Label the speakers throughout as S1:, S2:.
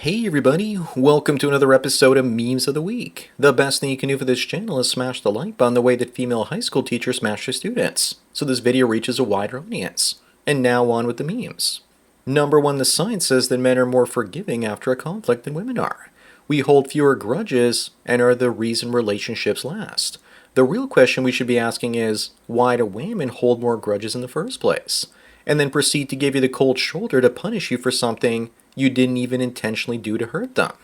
S1: Hey everybody, welcome to another episode of Memes of the Week. The best thing you can do for this channel is smash the like button the way that female high school teachers smash their students, so this video reaches a wider audience. And now on with the memes. Number 1, the science says that men are more forgiving after a conflict than women are. We hold fewer grudges and are the reason relationships last. The real question we should be asking is, why do women hold more grudges in the first place? And then proceed to give you the cold shoulder to punish you for something you didn't even intentionally do to hurt them.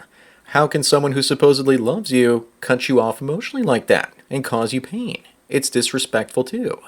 S1: How can someone who supposedly loves you cut you off emotionally like that and cause you pain? It's disrespectful too.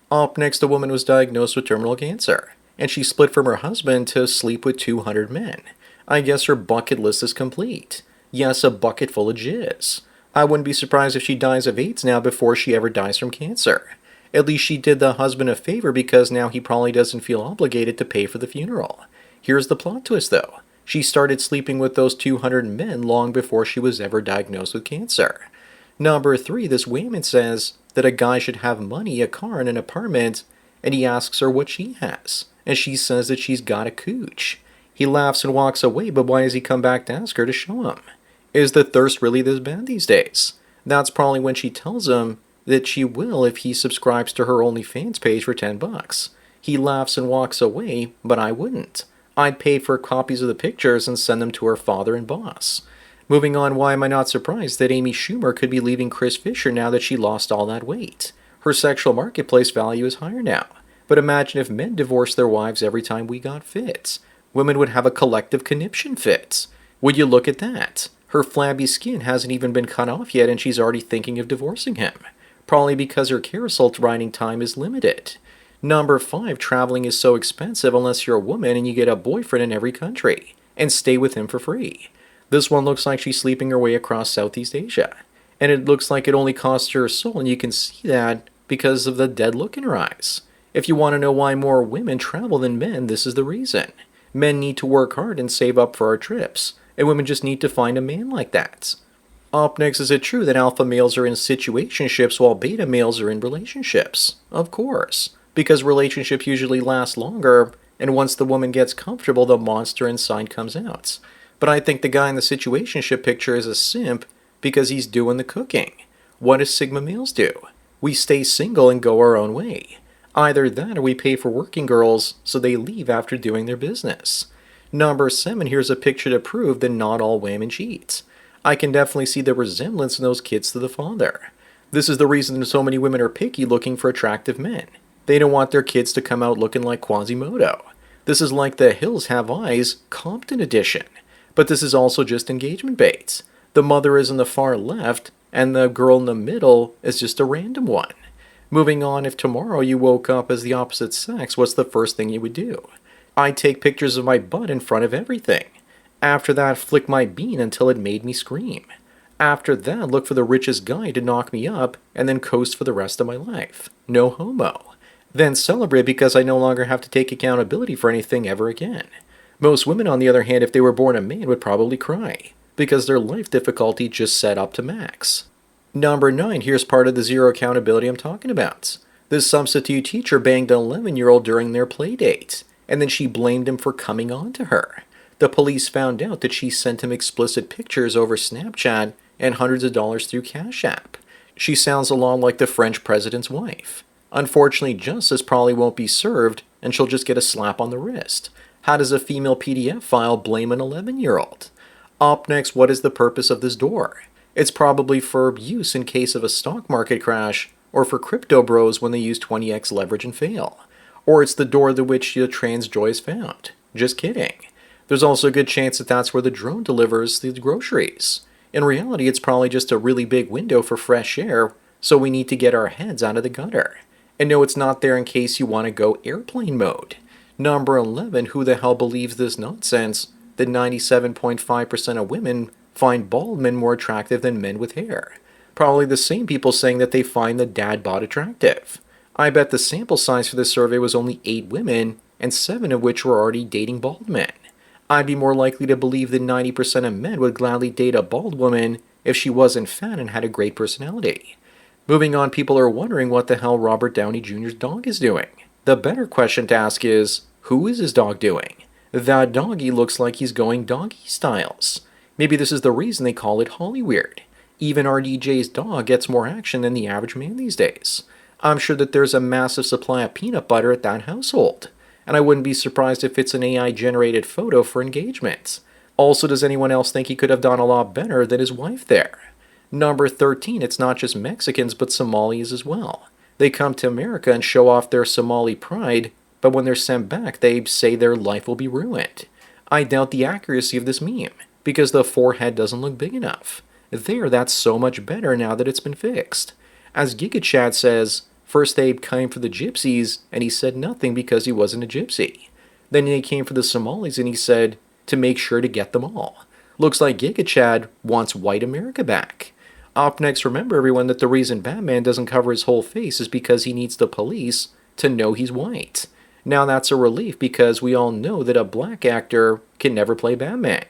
S1: Up next, a woman was diagnosed with terminal cancer, and she split from her husband to sleep with 200 men. I guess her bucket list is complete. Yes, a bucket full of jizz. I wouldn't be surprised if she dies of AIDS now before she ever dies from cancer. At least she did the husband a favor because now he probably doesn't feel obligated to pay for the funeral. Here's the plot twist though. She started sleeping with those 200 men long before she was ever diagnosed with cancer. Number 3, this woman says that a guy should have money, a car, and an apartment, and he asks her what she has, and she says that she's got a cooch. He laughs and walks away, but why does he come back to ask her to show him? Is the thirst really this bad these days? That's probably when she tells him that she will if he subscribes to her OnlyFans page for $10. He laughs and walks away, but I wouldn't. I'd pay for copies of the pictures and send them to her father and boss. Moving on, why am I not surprised that Amy Schumer could be leaving Chris Fisher now that she lost all that weight? Her sexual marketplace value is higher now. But imagine if men divorced their wives every time we got fits. Women would have a collective conniption fit. Would you look at that? Her flabby skin hasn't even been cut off yet and she's already thinking of divorcing him. Probably because her carousel riding time is limited. Number 5, traveling is so expensive unless you're a woman and you get a boyfriend in every country, and stay with him for free. This one looks like she's sleeping her way across Southeast Asia, and it looks like it only costs her a soul, and you can see that because of the dead look in her eyes. If you want to know why more women travel than men, this is the reason. Men need to work hard and save up for our trips, and women just need to find a man like that. Up next, is it true that alpha males are in situationships while beta males are in relationships? Of course. Because relationships usually last longer, and once the woman gets comfortable, the monster inside comes out. But I think the guy in the situationship picture is a simp because he's doing the cooking. What do Sigma males do? We stay single and go our own way. Either that or we pay for working girls so they leave after doing their business. Number 7, here's a picture to prove that not all women cheat. I can definitely see the resemblance in those kids to the father. This is the reason so many women are picky looking for attractive men. They don't want their kids to come out looking like Quasimodo. This is like the Hills Have Eyes Compton edition. But this is also just engagement bait. The mother is in the far left, and the girl in the middle is just a random one. Moving on, if tomorrow you woke up as the opposite sex, what's the first thing you would do? I'd take pictures of my butt in front of everything. After that, flick my bean until it made me scream. After that, look for the richest guy to knock me up, and then coast for the rest of my life. No homo. Then celebrate because I no longer have to take accountability for anything ever again. Most women, on the other hand, if they were born a man, would probably cry, because their life difficulty just set up to max. Number 9, here's part of the zero accountability I'm talking about. This substitute teacher banged an 11-year-old during their play date, and then she blamed him for coming on to her. The police found out that she sent him explicit pictures over Snapchat and hundreds of dollars through Cash App. She sounds a lot like the French president's wife. Unfortunately, justice probably won't be served, and she'll just get a slap on the wrist. How does a female PDF file blame an 11-year-old? Up next, what is the purpose of this door? It's probably for use in case of a stock market crash, or for crypto bros when they use 20x leverage and fail. Or it's the door to which the trans joy is found. Just kidding. There's also a good chance that that's where the drone delivers the groceries. In reality, it's probably just a really big window for fresh air, so we need to get our heads out of the gutter. And no, it's not there in case you want to go airplane mode. Number 11, who the hell believes this nonsense that 97.5% of women find bald men more attractive than men with hair? Probably the same people saying that they find the dad bod attractive. I bet the sample size for this survey was only 8 women, and 7 of which were already dating bald men. I'd be more likely to believe that 90% of men would gladly date a bald woman if she wasn't fat and had a great personality. Moving on, people are wondering what the hell Robert Downey Jr.'s dog is doing. The better question to ask is, who is his dog doing? That doggy looks like he's going doggy styles. Maybe this is the reason they call it Hollyweird. Even RDJ's dog gets more action than the average man these days. I'm sure that there's a massive supply of peanut butter at that household. And I wouldn't be surprised if it's an AI-generated photo for engagement. Also, does anyone else think he could have done a lot better than his wife there? Number 13, it's not just Mexicans but Somalis as well. They come to America and show off their Somali pride, but when they're sent back, they say their life will be ruined. I doubt the accuracy of this meme, because the forehead doesn't look big enough. There, that's so much better now that it's been fixed. As GigaChad says, first they came for the gypsies, and he said nothing because he wasn't a gypsy. Then they came for the Somalis, and he said, to make sure to get them all. Looks like GigaChad wants white America back. Up next, remember everyone that the reason Batman doesn't cover his whole face is because he needs the police to know he's white. Now that's a relief because we all know that a black actor can never play Batman.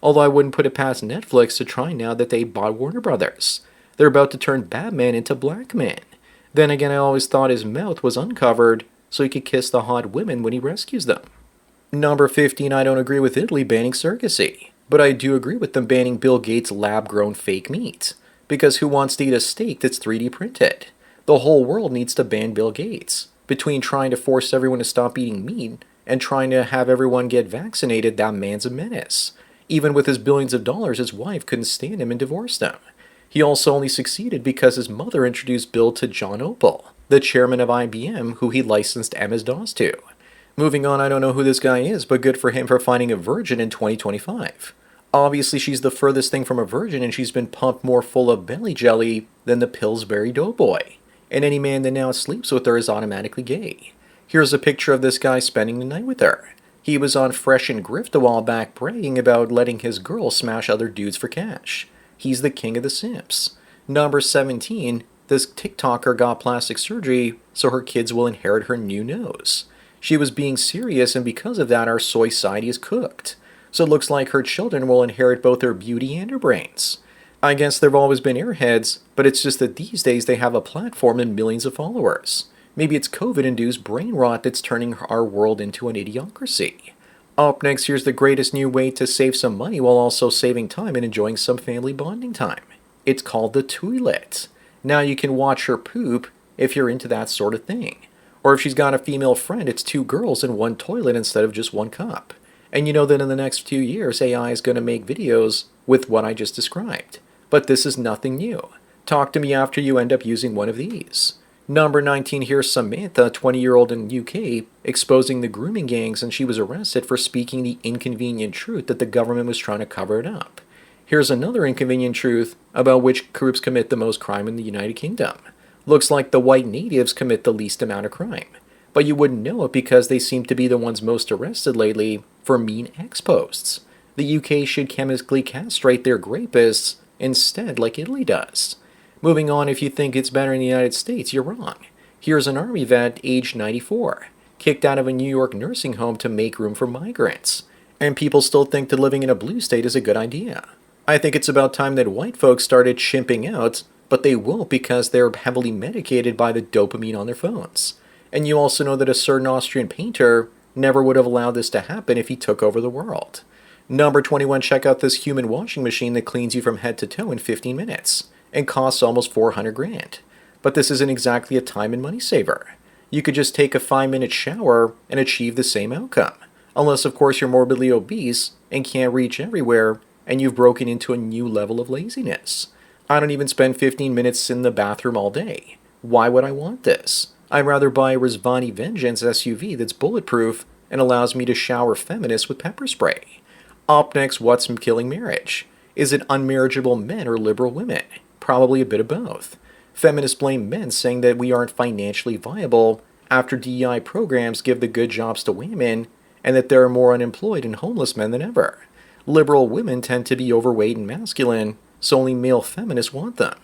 S1: Although I wouldn't put it past Netflix to try now that they bought Warner Brothers. They're about to turn Batman into Black Man. Then again, I always thought his mouth was uncovered so he could kiss the hot women when he rescues them. Number 15, I don't agree with Italy banning surrogacy. But I do agree with them banning Bill Gates' lab-grown fake meat. Because who wants to eat a steak that's 3D printed? The whole world needs to ban Bill Gates. Between trying to force everyone to stop eating meat and trying to have everyone get vaccinated, that man's a menace. Even with his billions of dollars, his wife couldn't stand him and divorced him. He also only succeeded because his mother introduced Bill to John Opel, the chairman of IBM, who he licensed MS-DOS to. Moving on, I don't know who this guy is, but good for him for finding a virgin in 2025. Obviously, she's the furthest thing from a virgin, and she's been pumped more full of belly jelly than the Pillsbury Doughboy. And any man that now sleeps with her is automatically gay. Here's a picture of this guy spending the night with her. He was on Fresh and Grift a while back bragging about letting his girl smash other dudes for cash. He's the king of the simps. Number 17, this TikToker got plastic surgery so her kids will inherit her new nose. She was being serious, and because of that, our soy society is cooked. So it looks like her children will inherit both her beauty and her brains. I guess there have always been airheads, but it's just that these days they have a platform and millions of followers. Maybe it's COVID-induced brain rot that's turning our world into an idiocracy. Up next, here's the greatest new way to save some money while also saving time and enjoying some family bonding time. It's called the toilet. Now you can watch her poop if you're into that sort of thing. Or if she's got a female friend, it's 2 girls in 1 toilet instead of just 1 cup. And you know that in the next few years, AI is going to make videos with what I just described. But this is nothing new. Talk to me after you end up using one of these. Number 19, here's Samantha, 20-year-old in UK, exposing the grooming gangs, and she was arrested for speaking the inconvenient truth that the government was trying to cover it up. Here's another inconvenient truth about which groups commit the most crime in the United Kingdom. Looks like the white natives commit the least amount of crime. But you wouldn't know it because they seem to be the ones most arrested lately for mean ex-posts. The UK should chemically castrate their rapists instead like Italy does. Moving on, if you think it's better in the United States, you're wrong. Here's an army vet, aged 94, kicked out of a New York nursing home to make room for migrants. And people still think that living in a blue state is a good idea. I think it's about time that white folks started chimping out, but they won't because they're heavily medicated by the dopamine on their phones. And you also know that a certain Austrian painter never would have allowed this to happen if he took over the world. Number 21, check out this human washing machine that cleans you from head to toe in 15 minutes. And costs almost 400 grand. But this isn't exactly a time and money saver. You could just take a 5-minute shower and achieve the same outcome. Unless, of course, you're morbidly obese and can't reach everywhere and you've broken into a new level of laziness. I don't even spend 15 minutes in the bathroom all day. Why would I want this? I'd rather buy a Rizvani Vengeance SUV that's bulletproof and allows me to shower feminists with pepper spray. Up next, what's killing marriage? Is it unmarriageable men or liberal women? Probably a bit of both. Feminists blame men, saying that we aren't financially viable after DEI programs give the good jobs to women and that there are more unemployed and homeless men than ever. Liberal women tend to be overweight and masculine, so only male feminists want them.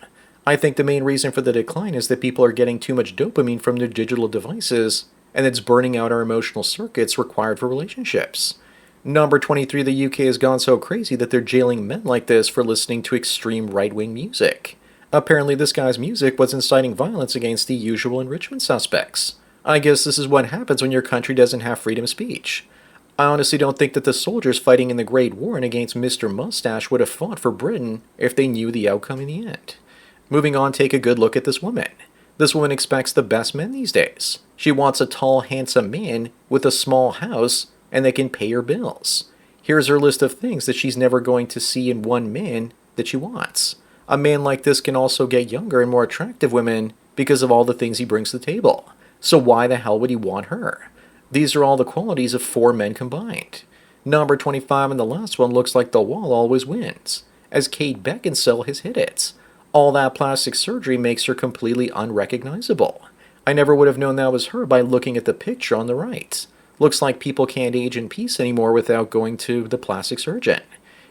S1: I think the main reason for the decline is that people are getting too much dopamine from their digital devices, and it's burning out our emotional circuits required for relationships. Number 23, the UK has gone so crazy that they're jailing men like this for listening to extreme right-wing music. Apparently this guy's music was inciting violence against the usual enrichment suspects. I guess this is what happens when your country doesn't have freedom of speech. I honestly don't think that the soldiers fighting in the Great War and against Mr. Mustache would have fought for Britain if they knew the outcome in the end. Moving on, take a good look at this woman. This woman expects the best men these days. She wants a tall, handsome man with a small house and that can pay her bills. Here's her list of things that she's never going to see in one man that she wants. A man like this can also get younger and more attractive women because of all the things he brings to the table. So why the hell would he want her? These are all the qualities of 4 men combined. Number 25 and the last one looks like the wall always wins, as Kate Beckinsale has hit it. All that plastic surgery makes her completely unrecognizable. I never would have known that was her by looking at the picture on the right. Looks like people can't age in peace anymore without going to the plastic surgeon.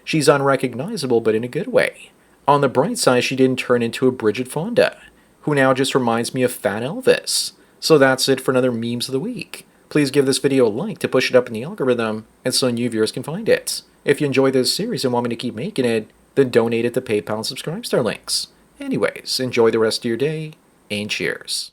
S1: She's unrecognizable, but in a good way. On the bright side, she didn't turn into a Bridget Fonda, who now just reminds me of Fat Elvis. So that's it for another Memes of the Week. Please give this video a like to push it up in the algorithm and so new viewers can find it. If you enjoy this series and want me to keep making it, then donate it to PayPal and Subscribe Star links. Anyways, enjoy the rest of your day, and cheers.